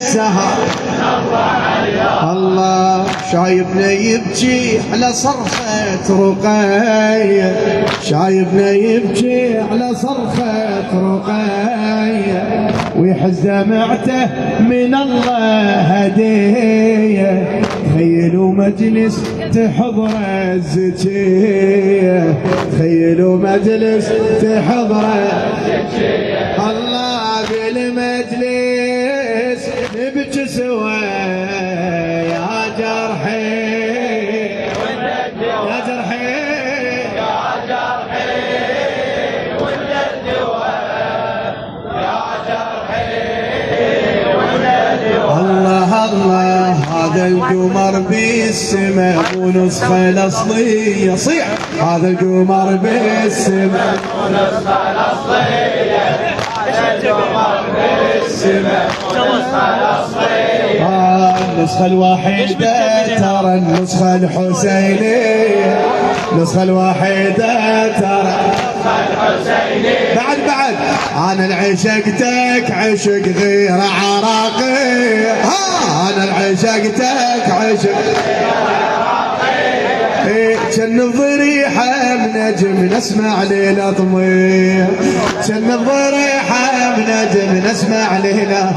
سهر الله شايبنا يبكي على صرخة رقية، شايبنا يبكي على صرخة رقية، ويحز دمعته من الله هدية. تخيلوا مجلس تحضر الزكية، تخيلوا مجلس تحضر الله بالمجلس نبكي سوا يا جرحي يا جرحي يا جرحي وانت الدواء يا جرحي وانت الدواء. الله الله هذا القمر بالسماء ونسخة الأصلية، صيح هذا القمر بالسماء ونسخة الأصلية، هذا القمر بالسماء ونسخة الأصلية. النسخة الوحيدة ترى النسخة الحسينية، النسخة الوحيدة ترى النسخة الحسينية. بعد أنا العشقتك عشق غير عراقي، أنا العشقتك عشق كان الضريحة بنجم نسمع ليلة طمية، كان الضريحة بنجم نسمع ليلة.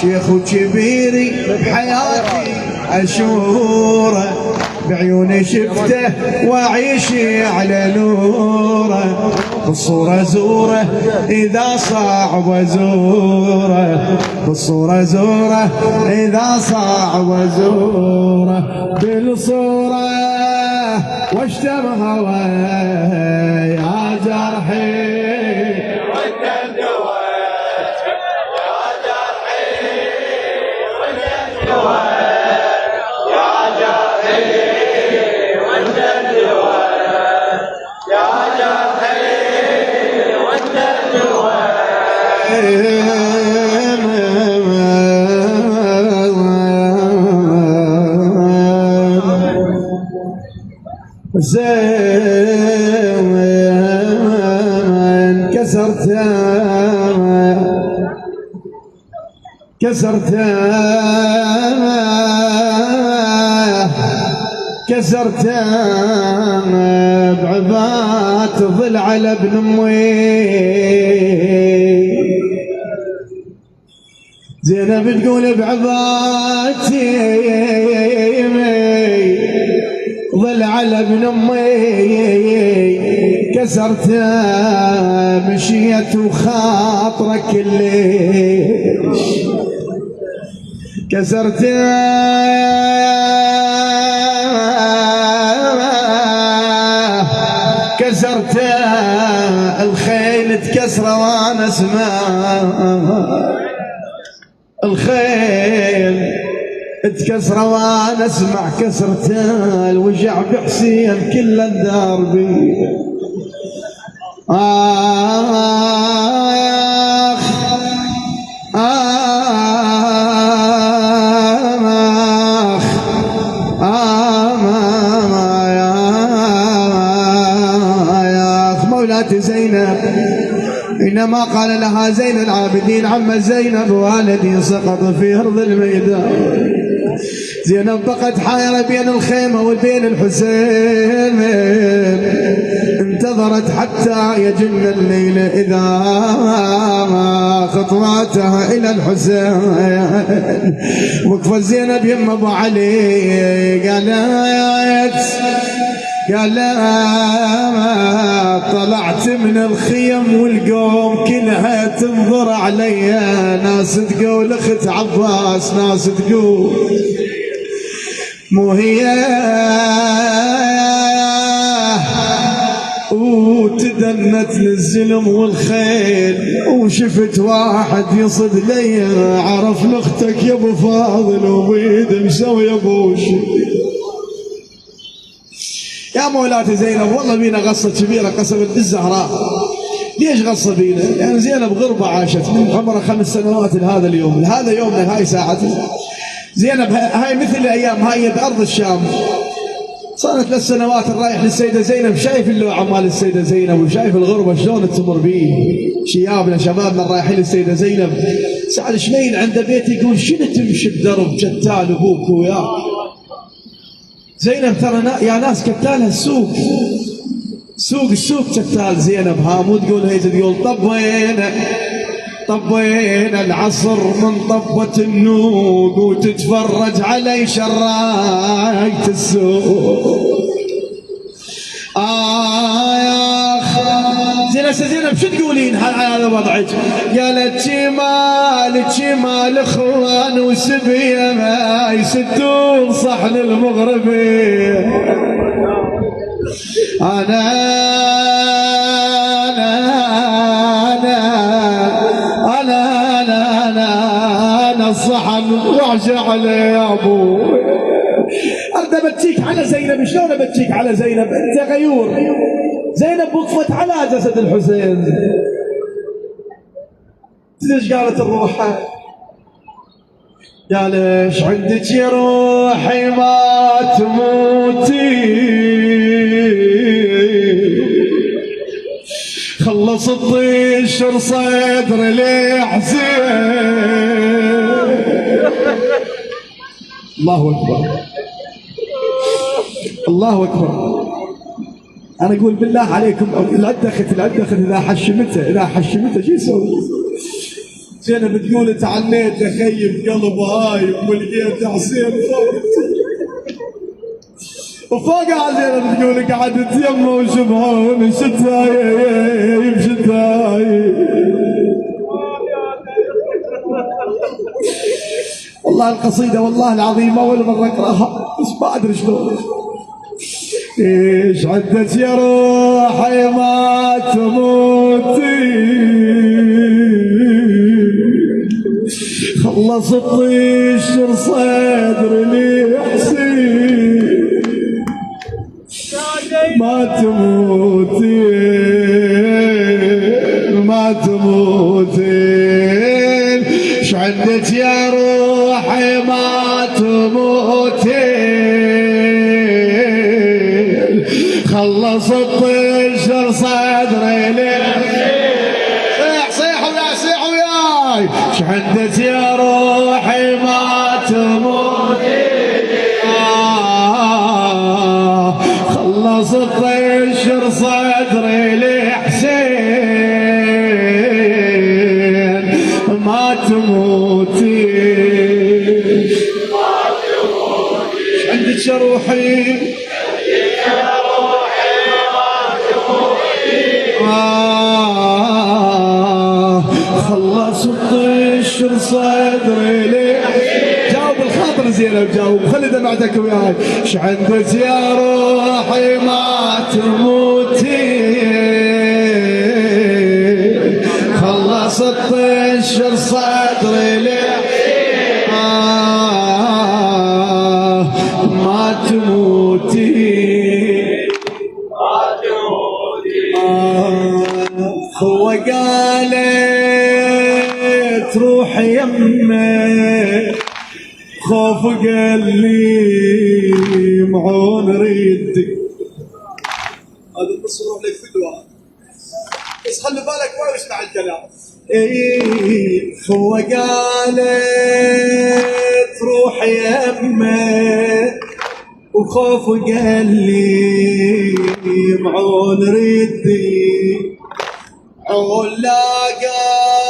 شيخ وكبيري بحياتي أشوره، بعيوني شفته وأعيش على نوره، بالصورة زوره إذا صعب زوره، بالصورة زوره إذا صعب زوره، بالصورة واشتم هواي يا جرحي وانت الدواء يا جرحي وانت الدواء يا جرحي وانت الدواء يا جرحي وانت زين كسرت بعبات ظل على ابن امي. زينب تقول بعباتي ظل على ابن امي، كسرت مشيت وخاطرك ليش كسرت كسرت الخيل تكسره وانا اسمع الخيل تكسره وانا اسمع كسرت الوجع بحسين كل الدار بي. مولاتي زينب إنما قال لها زين العابدين عم زينب والدي سقط في أرض الميدان. زينب بقت حائرة بين الخيمة وبين الحسين، انتظرت حتى يجن الليل إذا خطواتها إلى الحسين. وقفت زينب يم أبو علي قال طلعت من الخيم والقوم كلها تنظر علي، ناس تقول اخت عباس، ناس تقول مو هي، وتدنت للزلم والخيل. وشفت واحد يصد لي عرف لاختك يا ابو فاضل وبيد مسوي ابوش. يا مولاتي زينب والله بينا غصة كبيرة قسما بالزهراء. ليش غصة بينا؟ يعني زينب غربة عاشت من عمرها 5 سنوات لهذا اليوم، لهذا يومنا هاي ساعتها. زينب هاي مثل الايام هاي بارض الشام، صارت 3 سنوات رايح للسيدة زينب، شايف اللوعة مال السيدة زينب وشايف الغربة شلون تمر بيه. شيابنا شبابنا رايحين للسيدة زينب سعد شميل عنده بيت يقول شنو تمشي بدرب جتال ابوك وياك. زينب ترى يا ناس كتالها السوق، السوق كتال زينب. ها مو تقول هي تقول طبينا العصر من طبة النوق وتتفرج علي شراية السوق. يا زينب شو تقولين هذا وضعك؟ قالت شمال اخوان وسبيه ما يسدون صحن المغربي. انا الصحن وعشة عليه يا ابوي. أنا بتشيك على زينب. شلون بتشيك على زينب؟ أنت غيور. زينب وقفت على جسد الحسين. ليش قالت الروحة؟ قال ايش عندك يا روحي ما تموتي، خلص الطيشر صدر لي حسين. الله أكبر الله أكبر. أنا أقول بالله عليكم العدخت إذا حشمته شو يسوي؟ زينب تقول تعليت أخيب قلب هايم ولقيت حسين وفوق على زينب تقول قعدت يمه وشبعون شتاي. والله القصيدة والله العظيم أول مرة أقرأها بس ما أدري شلون. إيش عدت يا روحي ما تموتي، خلص الطيشر صدر لي حسين. ما تموتي إيش عدت يا روحي ما تموتي، خلص الطيشر صدري لي. صيحوا وياي. ايش عندك يا روحي ما تموتي، خلص الطيشر صدري لي حسين. ما تموتي ايش عندك يا روحي خلص الطيشر صدري لي. جاوب الخاطر زينب جاوب خلي دمعتك وياي. ايش عندك يا روحي ما تموتي، خلص الطيشر صدري لي. ما تموتي هو قالت روح يمه خوف قال لي معون ريدك. هذا النص روح لك فدوى بس خلي بالك ما يسمع الكلام. هو قالت روح يمه وخوف قال لي معون ريدك.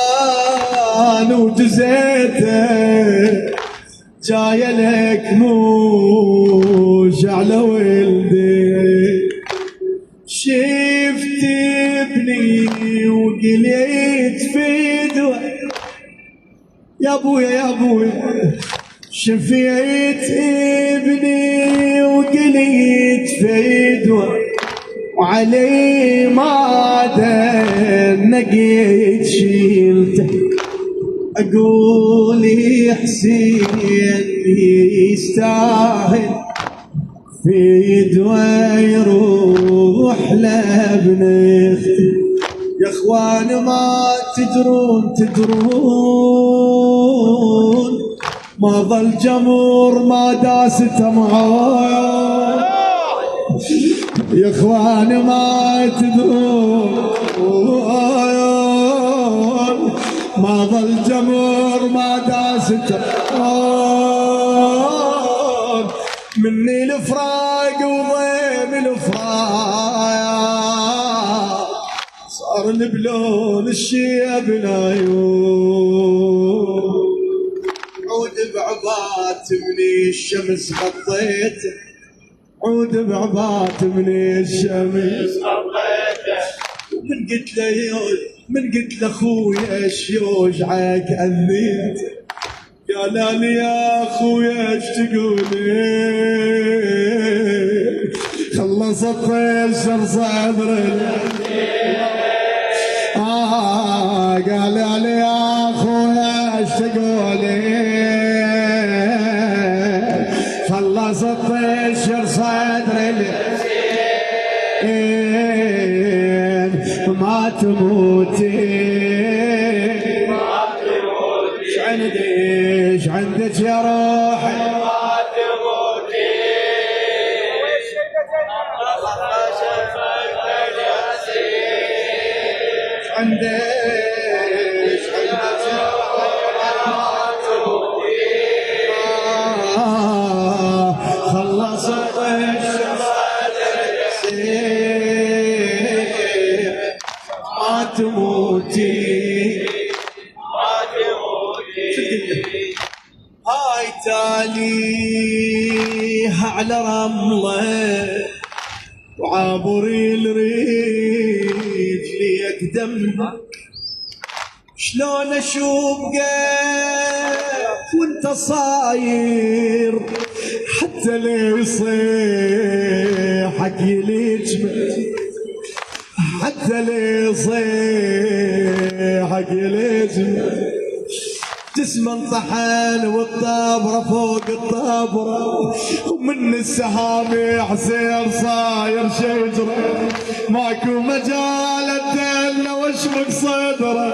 علاقان وجزيته جاي لك موج على ولدي. شفت ابني وقليت في دوا يا ابويا شفيت ابني وقليت في دوا وعلي ما نقيت شيلته. اقول يا حسين يستاهل في دوا يروح لابن اختي. يا اخوان ما تدرون ما ظل جمر ما داست معاي. يا اخوان ما تدرون ما ظل جمر ما داس التراب مني الفراق وضيم الفراق صار بلون الشيب العيون عود بعبات مني الشمس غطيته عود بعبات مني الشمس غطيته من قلت له اخويا ايش يوجعك اذيت قال لي يا اخويا ايش تقولي خلصت طيشر صدري قال لي يا اخويا ايش تقولي خلصت طيشر صدري ما تموتي ايش عندك يا روحي ما تموتي عندك خلصت ما تموتي هاي تاليها على رمله وعابري الريج لي اقدم شلون اشوفك وانت صاير حتى لي يصيحك يلجمل حتى لي يصيحك يلجمل جسم انطحن والطابرة فوق الطابرة ومن السهام يحسير صاير شجرة ماكو مجال الدل واشمك صدره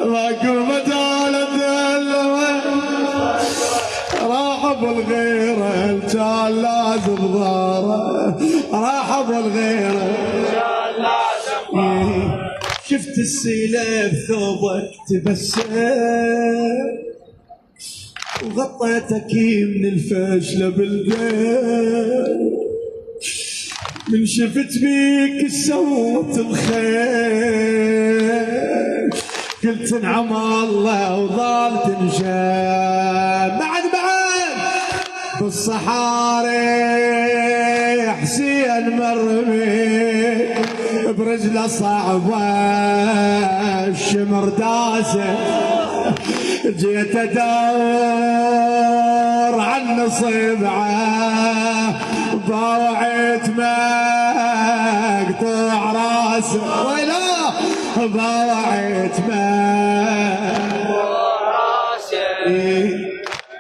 ماكو مجال الدل راح بالغيرة الجال لازم ضاره راح بالغيرة الجال لازم شفت السيلة بثوبك تبسم وغطيتك من الفشلة بالبيت من شفت بيك الصوت الخير قلت انعم الله وظل تنشام بعد بالصحاري حسين مرمي برجله صعبة الشمر داسه جيت ادور عن صبعه باوعت مقطوع راسه ويلا باوعت مقطوع راسه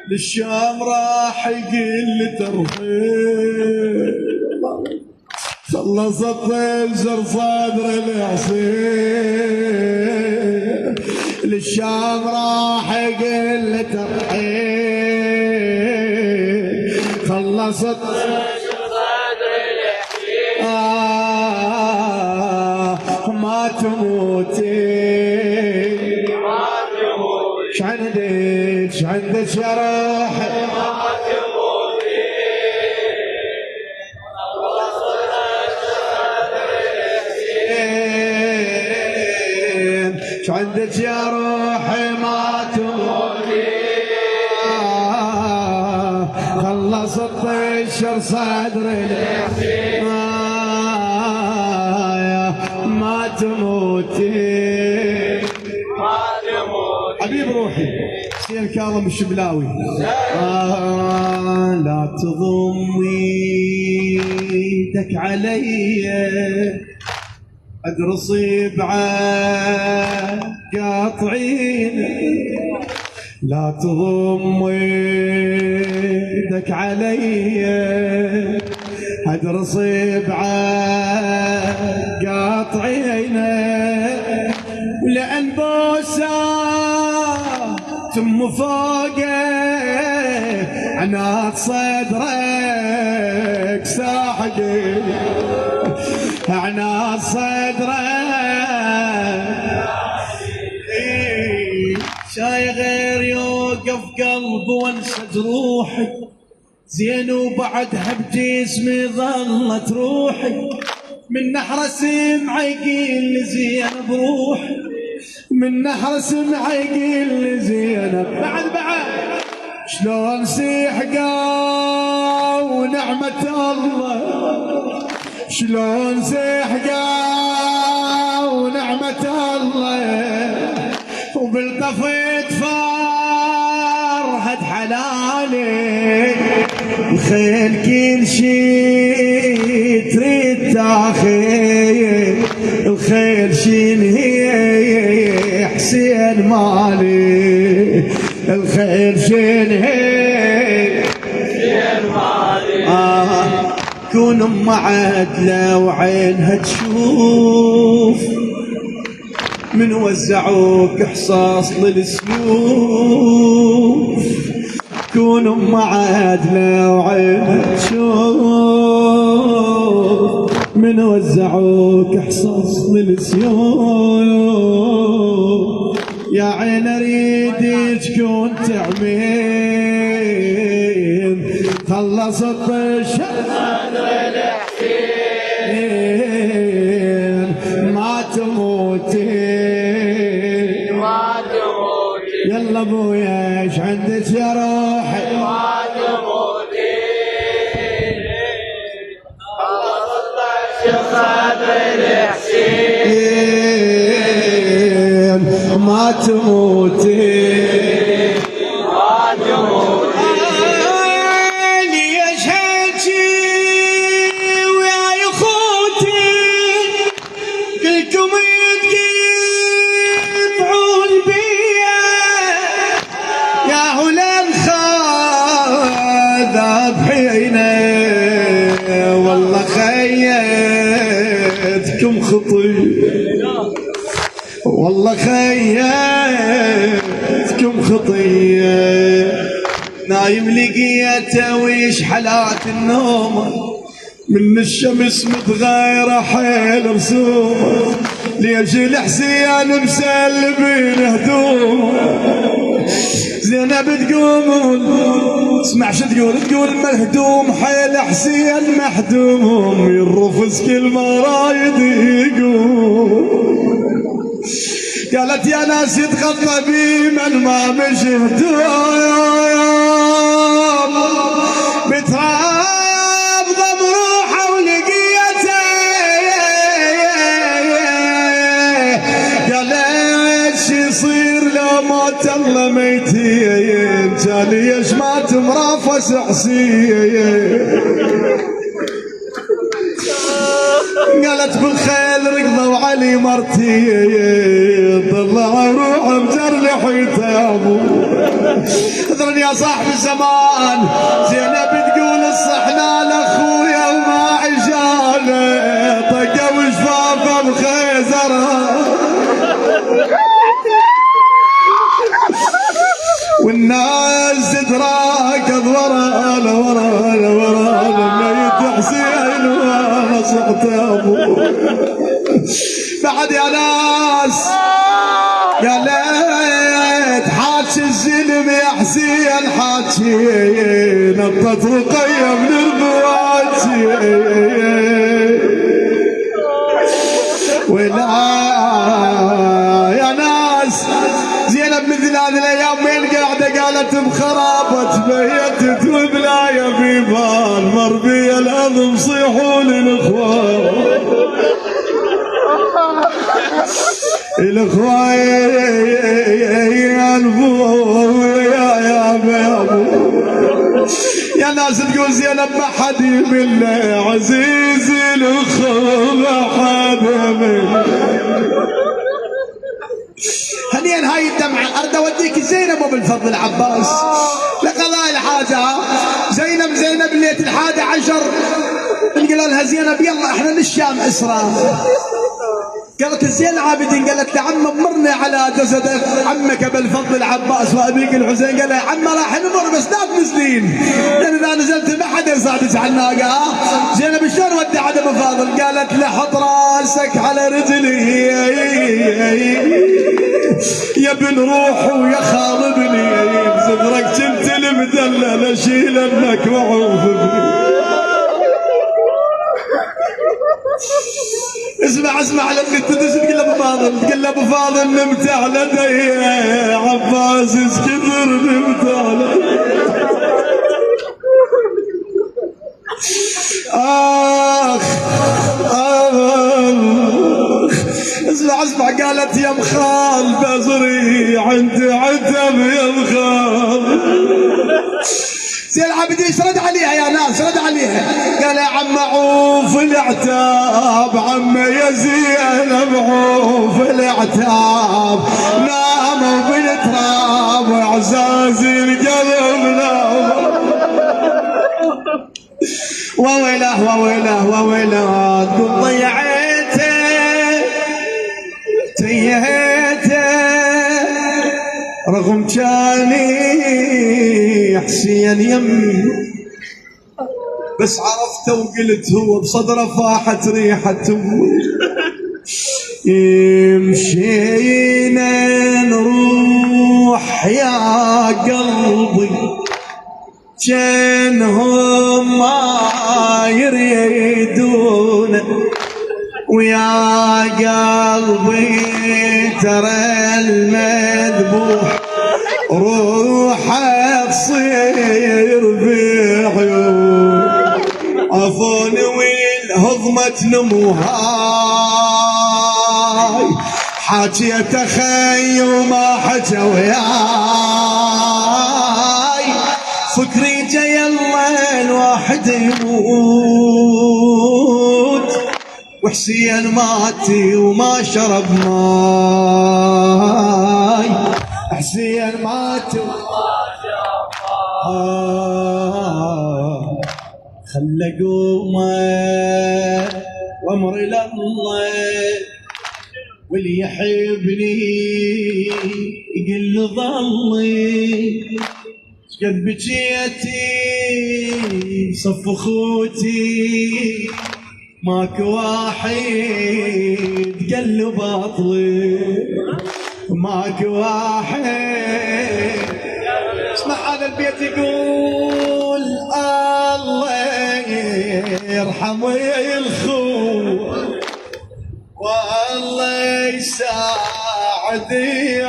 للشام راح يقل ترحيل خلصت الجر صدر العصير للشام راح يقل ترحيل خلصت الجر صدر العصير ما تموتي عندك يا روحي ما تموتي عندك يا روحي ما تموتي خلصت طيشر صدري ما تموتي حبيب روحي سير كاظم الشبلاوي لا تضمي يدك علي ادرسي بعد قاطعين لا تضمي يدك علي ادرسي بعد قاطعين لأن بوسه تم فوقه عناد صدرك ساحقي عناد صدرك القلب وانسى جروحي، زين وبعدها بجسمي ظلت روحي، من نحر سمعي يقيل زين بروحي، من نحر سمعي يقيل زينب. بعد شلون سيحقا ونعمة الله، شلون سيحقا ونعمة الله، وبالطفيت فرحة حلالي، الخيل كل شي تريد تاخذ، الخيل شين هي حسين مالي، الخيل شين هي حسين مالي. كون ام عدلة وعينها تشوف، من وزعوك حصاص للسيوف، كون ام عدلة وعينها تشوف، من وزعوك حصاص للسيوف. يا عين اريدك كون تعمين، خلصت الشهر الحسين، ما تموتين ما تموتين، يلا ابويا ايش عندك يا روحي، ما تموتين، خلصت الشهر الحسين، ما تموتين ما تموتين. ليش هالشي ويا اخوتي كلكم يتقطعون بيا، يا هلا الخاذ ذابحينا، والله خيتكم خطي، والله خيتكم خطيه. نايم لقيته ويش حالات النوم، من الشمس متغيره حيل رسومه، ليش الحسين مسلبين هدوم. زينب تقول اسمع شو تقول مهدوم حيل حسين محدوم، يرفس كل ما رايد يقوم. قالت يا ناس يتغطى بي من ما مش هدوم، بتراب ضم روحه ولقيته، قالت شي يصير لو موت الله ميتين، كان ليش ما تمرافس حسين. قالت بالخيل ركضه وعلي مرتي، طلع روح مجرح يتابو. اذرني يا صاحب الزمان، زينب تقول الصحنا لاخويا وما عجاله، طقه وشفافه بخيزرها، والناس تتراكض ورا ميت حسين وانا صحت ابو. بعد يا ناس يا ليت حاكي الزلم يا حسين حاكي، نطت رقيه من البواجي، ولا يا ناس زينب مثل هذه الايام وين قاعده؟ قالت بخرابه بيتت وبلايه بيبان مربيه الأرض صيحوا للاخوان، الاخوان يا ابو. يا ناس تقول زينب ما حد يمل، عزيز الاخو ما حد يمل. هنيا هاي الدمعة ارد اوديك زينب وبالفضل عباس لقضاء الحاجة. زينب ليلة 11 نقول لها زينب يلا احنا للشام اسرى، قالت الزين عابدين قالت لعم امرنا على جسد عمك ابو الفضل العباس وابيك الحسين. قال له يا عم راح نمر بس لا تنزلين لان اذا نزلت ما حدا يصعدك على الناقه. زينب شلون ودع عند ابو فاضل؟ قالت له حط راسك على رجلي يا ابن روح ويا خالبني بصدرك كنت المدلل اشيل انك معوف ابني. اسمع لما تدش تقول له ابو فاضل، تقول له ابو فاضل نمت على دي عباس ايش كثر نمت على اخ اسمع قالت يا مخال بزري عندي عتب يا مخال. زين العابدين ايش رد عليها يا ناس؟ رد عليها قال يا عم عوف العتاب عم يا زينب عوف العتاب ناموا بالتراب وعزازي القلب نام. وويله تقول ضيعته تيهته رغم كاني حسين يمي بس عرفته وقلت هو بصدره فاحت ريحة مشينا نروح يا قلبي جنهم ما يريدون ويا قلبي ترى المذبوح روحه تصير بعيون عفون والهضمة نموهاي حاجيت اخي وما حكى وياي فكري جاي الله الواحد يموت وحسين ماتي وما شرب ماي حسين ماتي وما شرب ماي خلى قومه وامر الى الله واللي يحبني يقل له ظلي قد بجيتي صف اخوتي ماكو واحد قلب باطلي ماكو واحد. اسمع هذا البيت يقول الله يرحم الخو والله يساعد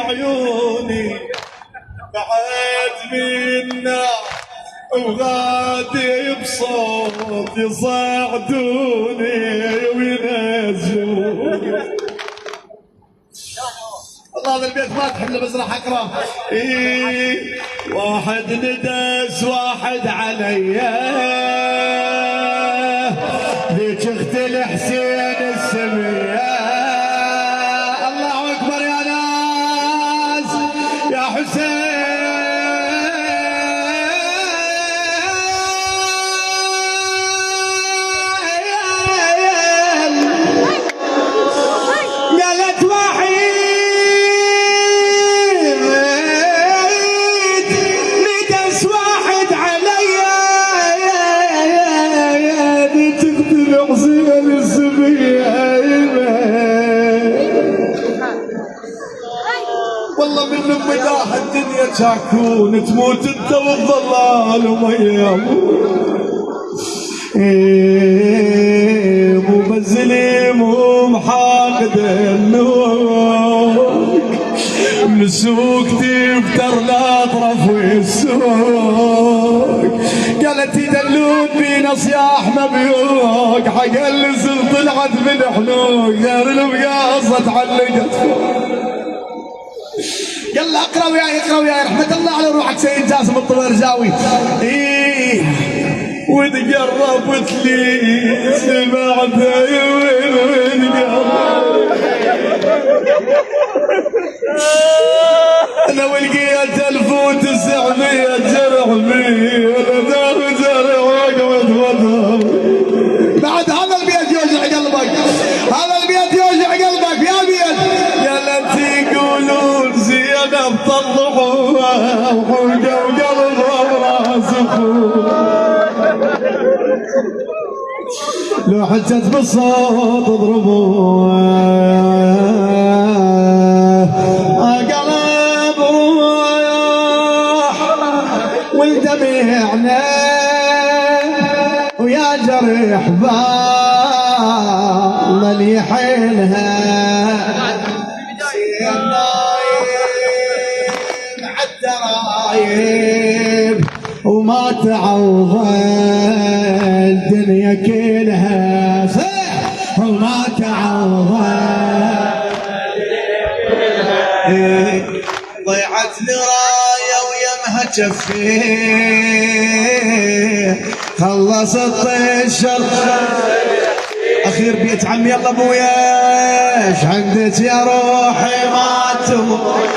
عيوني بعد منا وغادي بصوت يصعدوني وينزلوني. والله هذا البيت ما تحمله بس راح اقراه. واحد ندس واحد عليا ذيك اخت الحسين السميه. الله اكبر يا ناس يا حسين تاكون تموت انت والظلال وميام مو بزليم ومحاقد النوك من السوق تفتر الاطراف والسوق قالت يدلون بينا صياح مبيوق حق اللي طلعت من حلوق غير المقاصة تعلقت يلا اقرا وياي رحمة الله على روحك سيد جاسم الطبرزاوي. وإذ قربت لي سمعت وين انا ولقيت 1900 جرح بي انا داخل جرح وقعد وضع. بعد هذا البيت يوجع قلبك، هذا البيت يوجع قلبك. لو حجت بالصوت اضربوا قلب روح والدمعنا ويا جريح بالله اللي حيلها عالدرايب وما تعوض الدنيا كلها وما تعوض ضيعت لي رايه ويمها جفيه خلصت الشر اخير بيت عمي يلا ابويا ايش عندك يا روحي ما تموت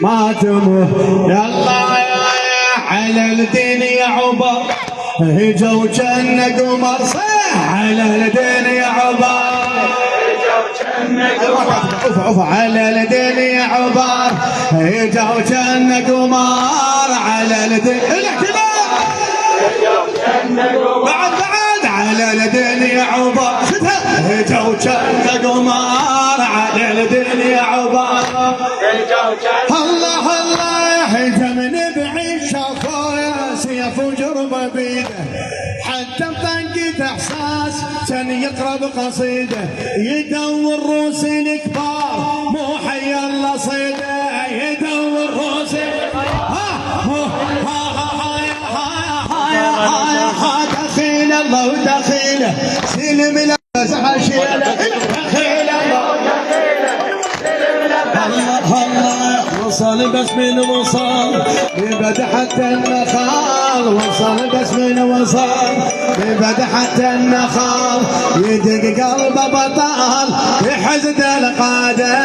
ما تموت يلا على الدنيا عبر هجوا جنة قمر صح على الدنيا عبر عفا على الدنيا عبر هجوا جنة قمر على الدنيا بعد على الدنيا عبر هجوا جنة قمر على الدنيا عبر الله الله هجم نبعي شافويا سيف وجربه بيده حتى بطنقة احساس كان يقرب قصيده يدور روس الكبار مو حي الله صيده يدور روس دخيل الله ودخيله سلم لبس حشيله دخيل الله وصل بس من وصل ببد حتى النخال وصل بس من وصل ببد حتى النخال يدق قلبه بطال يحزد القاده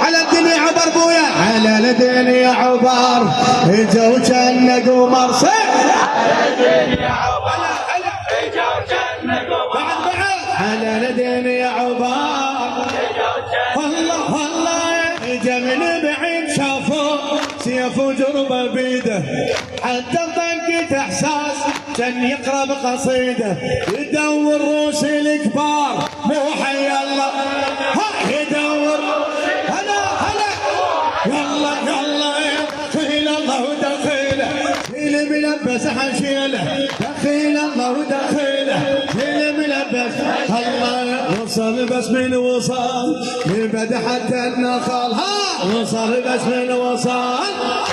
على الدنيا عبر بويا على الدنيا عبر هجوا جنة قمر صح على الدنيا عبر هجوا جنة قمر على الدنيا عبر الله الله اجا من بعيد شافوه سيف وجربه بيده حتى بطنقة احساس كان يقرب قصيده يدور روس الكبار مو حي الله يدور هلا هلا يلا يلا دخيل الله ودخيله اللي ملبس حشيله دخيل الله ودخيله اللي ملبس الله وصل بس من وصل يبد حتى النخل وصل بس من وصل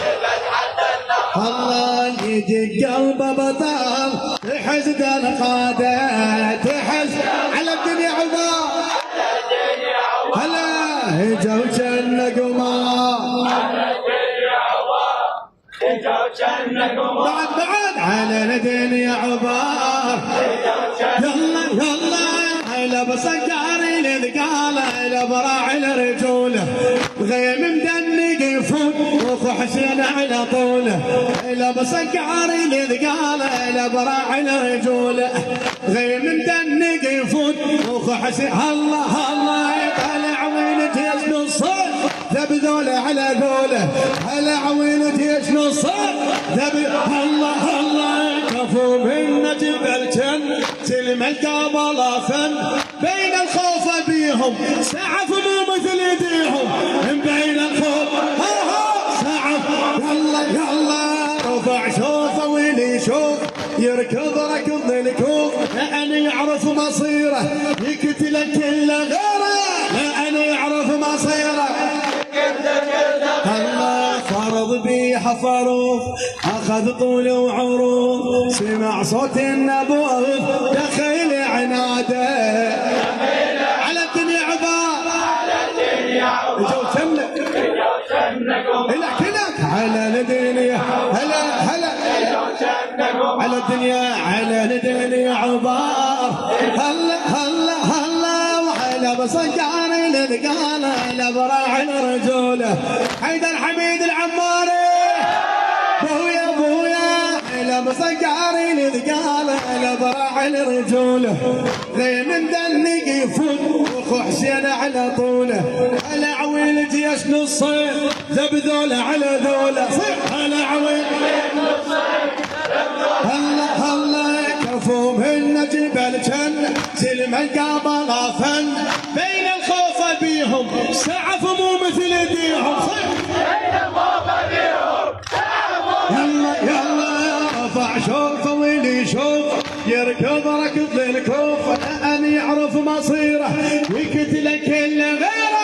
يبد حتى النخل الله يجي قلبه بطال تحزد القاده تحز على الدنيا عبار على الدنيا عبار هلا هجوا جنة قمار على الدنيا عبار هجوا جنة قمار بعد على الدنيا عبار يلا يلا على بسكاري الثقالة على براعي الرجولة غيم مدنق يفوت واخو حسين على طوله على بسكاري الثقالة على براعي الرجولة غيم مدنق يفوت واخو حسين الله الله طالع وينك يسن الصوت ذبذوله على ذوله هلا عوينك يسن الصوت الله الله كفو من جبل جن سلم القابله فن بين الخوف بيهم سعف مو مثل يديهم من بين الخوف سعف يلا يلا رفع شوفه واللي يشوف يركض ركض الكوف لأن يعرف مصيره يقتل كل غيره لأن يعرف مصيره الله فرض بيها فاروق اخذ طول وعروض سمع صوت النبوغ دخل عناده على الدنيا عبار على الدنيا عبار جو جنك لك على الدنيا هلا هلا على الدنيا عبار هلا هلا هلا وعلى بصقار الثقال الابراع الرجوله حيدر حميد العماري بويا بويا بصقار الثقال الابراع الرجوله ذي من دنق يفوت واخو حسين على طوله العويل جيش نصين زبذوله على ذوله العويل هلا هلا كفوم النجبل جن سلم القابل غافن بين الخوف بيهم سعف مو مثل ايديهم بين الخوف بيهم يلا يلا رفع شوفه واللي يشوف يركض ركض للكوف ان يعرف مصيره ويقتل كل غيره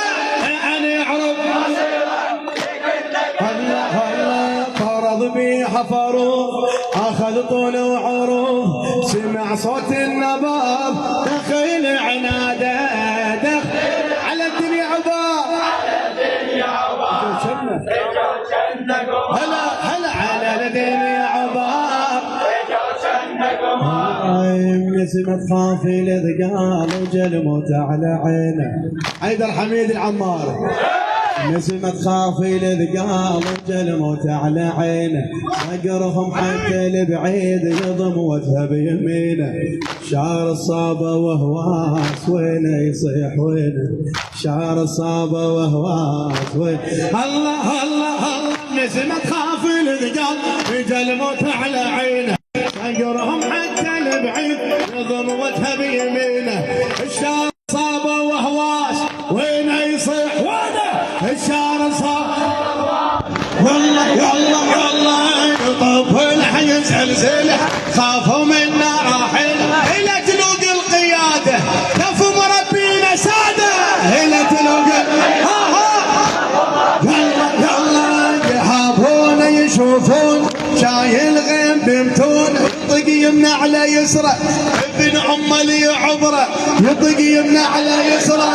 ان يعرف مصيره هلا هلا فرض بيها فاروق اخذ طول وعروض سمع صوت النباب دخل عناده دخل على الدنيا عباب على الدنيا عباب هلا هلا على الدنيا عباب نسمة خافي لذقال وجل موت على عينه حيدر حميد العماري نسمة خافي لذقال وجل موت على عينه اقرهم حتى البعيد يضم وجهه بيمينه شعر الصابه وهواس وينه يصيح وينه شعر الصابه وهواس وينه الله الله الله نسمة خافي لذقال وجل موت على عينه اقرهم حتى البعيد يضم وجهه بيمينه الشعر صابه وهواس وينه يصيح وينه الشعر صابه والله يلا يلا يطب الحي زلزله خافوا منا راحل الى تلوق القياده كفوا مربينا ساده الى تلوق يلا يلا يحابون يشوفون شايل غيم بمتون يطق يمنع على يسره ابن عملي عبره يطق يمنع على يسره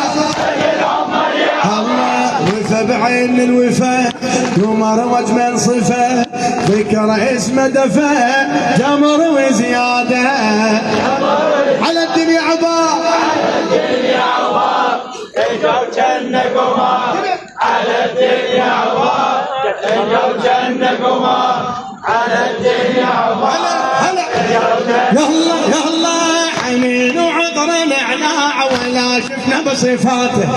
الله وفى بعين الوفا قمر وجمل صفه ذكر اسمه دفا جمر وزياده على الدنيا عبار على الدنيا عبار اجوا جنة قمر على الدنيا عبار اجوا جنة قمر على الدنيا عبار هلا يلا يلا حنين وعطر نعناع ولا شفنا بصفاته